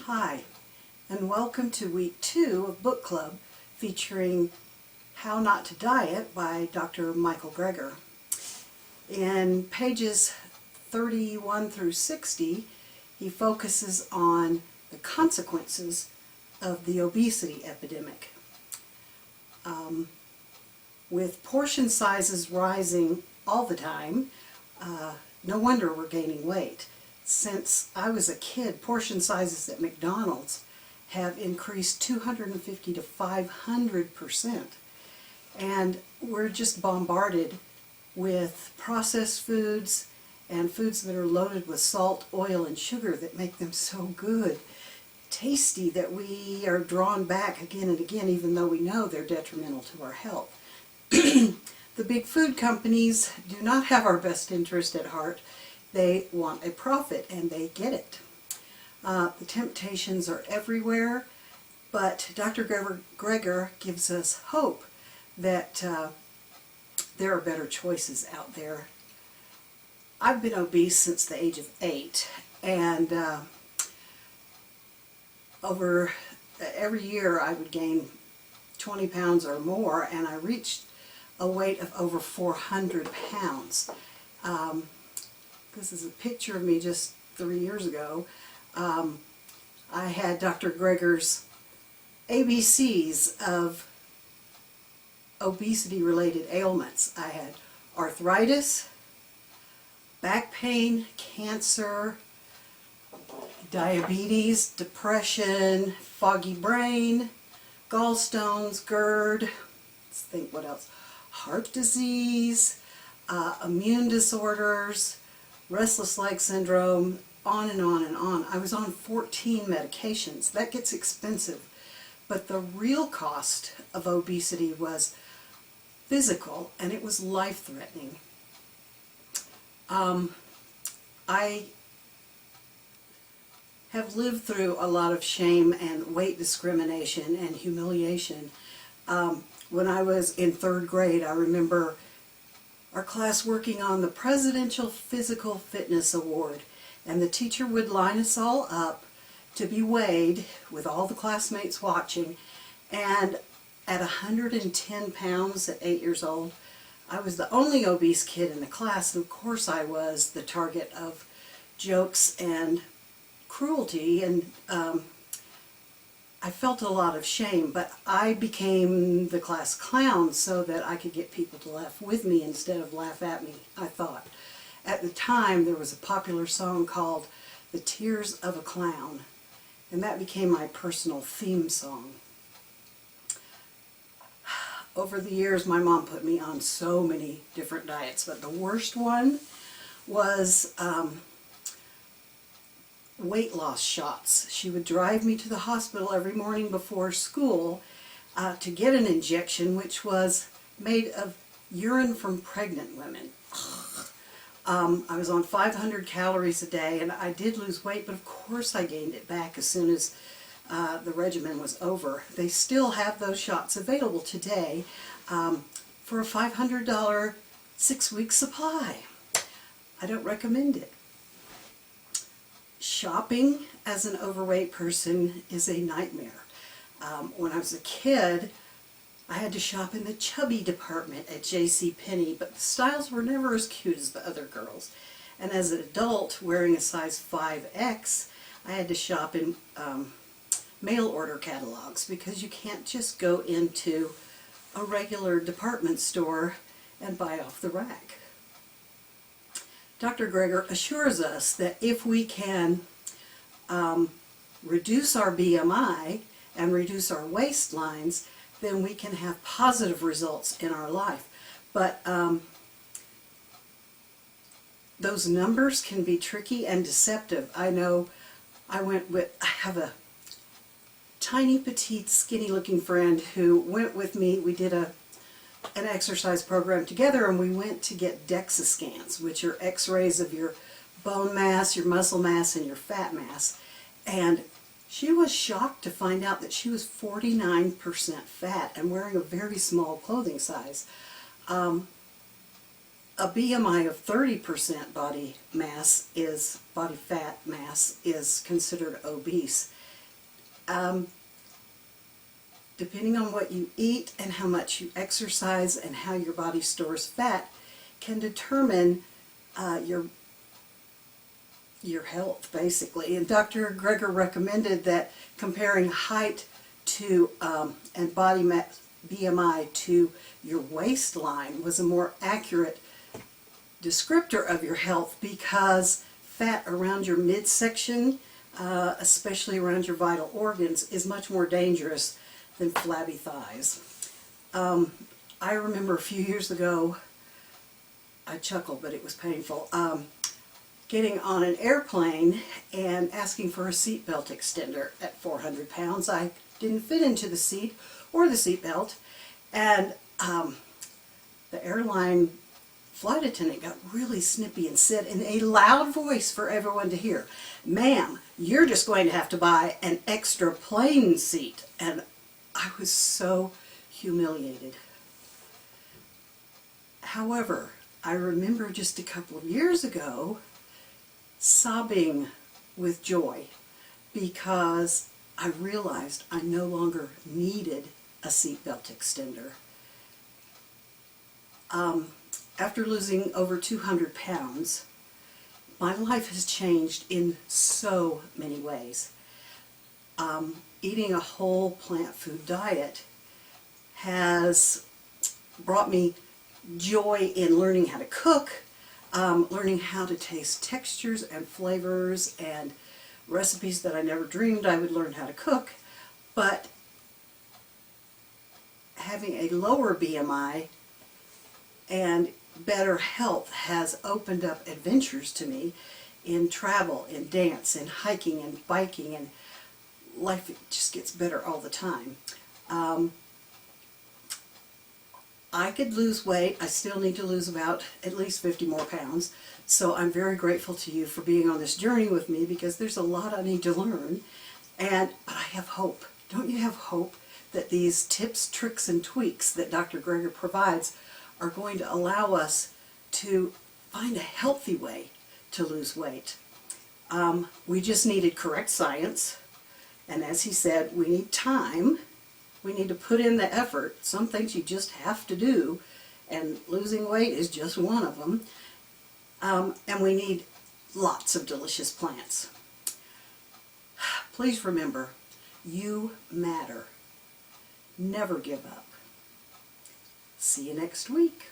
Hi, and welcome to week 2 of Book Club featuring How Not to Diet by Dr. Michael Greger. In pages 31 through 60, he focuses on the consequences of the obesity epidemic. With portion sizes rising all the time, no wonder we're gaining weight. Since I was a kid, portion sizes at McDonald's have increased 250 to 500%. And we're just bombarded with processed foods and foods that are loaded with salt, oil, and sugar that make them so good, tasty, that we are drawn back again and again, even though we know they're detrimental to our health. The big food companies do not have our best interest at heart. They want a profit, and they get it. The temptations are everywhere, but Dr. Greger gives us hope that there are better choices out there. I've been obese since the age of 8, and over every year I would gain 20 pounds or more, and I reached a weight of over 400 pounds. This is a picture of me just 3 years ago. I had Dr. Greger's ABCs of obesity-related ailments. I had arthritis, back pain, cancer, diabetes, depression, foggy brain, gallstones, GERD, let's think what else, heart disease, immune disorders, restless leg syndrome, on and on and on. I was on 14 medications. That gets expensive. But the real cost of obesity was physical, and it was life-threatening. I have lived through a lot of shame and weight discrimination and humiliation. When I was in 3rd grade, I remember our class working on the Presidential Physical Fitness Award, and the teacher would line us all up to be weighed with all the classmates watching, and at 110 pounds at 8 years old, I was the only obese kid in the class, and of course I was the target of jokes and cruelty, and I felt a lot of shame, but I became the class clown so that I could get people to laugh with me instead of laugh at me, I thought. At the time, there was a popular song called "The Tears of a Clown," and that became my personal theme song. Over the years, my mom put me on so many different diets, but the worst one was weight loss shots. She would drive me to the hospital every morning before school to get an injection, which was made of urine from pregnant women. I was on 500 calories a day, and I did lose weight, but of course I gained it back as soon as the regimen was over. They still have those shots available today for a $500 6-week supply. I don't recommend it. Shopping as an overweight person is a nightmare. When I was a kid, I had to shop in the chubby department at JCPenney, but the styles were never as cute as the other girls. And as an adult, wearing a size 5X, I had to shop in mail order catalogs, because you can't just go into a regular department store and buy off the rack. Dr. Greger assures us that if we can reduce our BMI and reduce our waistlines, then we can have positive results in our life. But those numbers can be tricky and deceptive. I know I have a tiny, petite, skinny-looking friend who went with me. We did an exercise program together, and we went to get DEXA scans, which are x-rays of your bone mass, your muscle mass, and your fat mass. And she was shocked to find out that she was 49% fat and wearing a very small clothing size. A BMI of 30% body fat mass is considered obese. Depending on what you eat and how much you exercise and how your body stores fat can determine your health, basically. And Dr. Greger recommended that comparing height to and body mass BMI to your waistline was a more accurate descriptor of your health, because fat around your midsection, especially around your vital organs, is much more dangerous than flabby thighs. I remember a few years ago, I chuckled, but it was painful, getting on an airplane and asking for a seatbelt extender at 400 pounds. I didn't fit into the seat or the seatbelt, and the airline flight attendant got really snippy and said in a loud voice for everyone to hear, "Ma'am, you're just going to have to buy an extra plane seat." And I was so humiliated. However, I remember just a couple of years ago sobbing with joy because I realized I no longer needed a seatbelt extender. After losing over 200 pounds, my life has changed in so many ways. Eating a whole plant food diet has brought me joy in learning how to cook, learning how to taste textures and flavors and recipes that I never dreamed I would learn how to cook. But having a lower BMI and better health has opened up adventures to me in travel, in dance, in hiking and biking, and life just gets better all the time. I could lose weight. I still need to lose about at least 50 more pounds. So I'm very grateful to you for being on this journey with me, because there's a lot I need to learn. But I have hope. Don't you have hope that these tips, tricks, and tweaks that Dr. Greger provides are going to allow us to find a healthy way to lose weight? We just needed correct science. And as he said, we need time. We need to put in the effort. Some things you just have to do, and losing weight is just one of them. And we need lots of delicious plants. Please remember, you matter. Never give up. See you next week.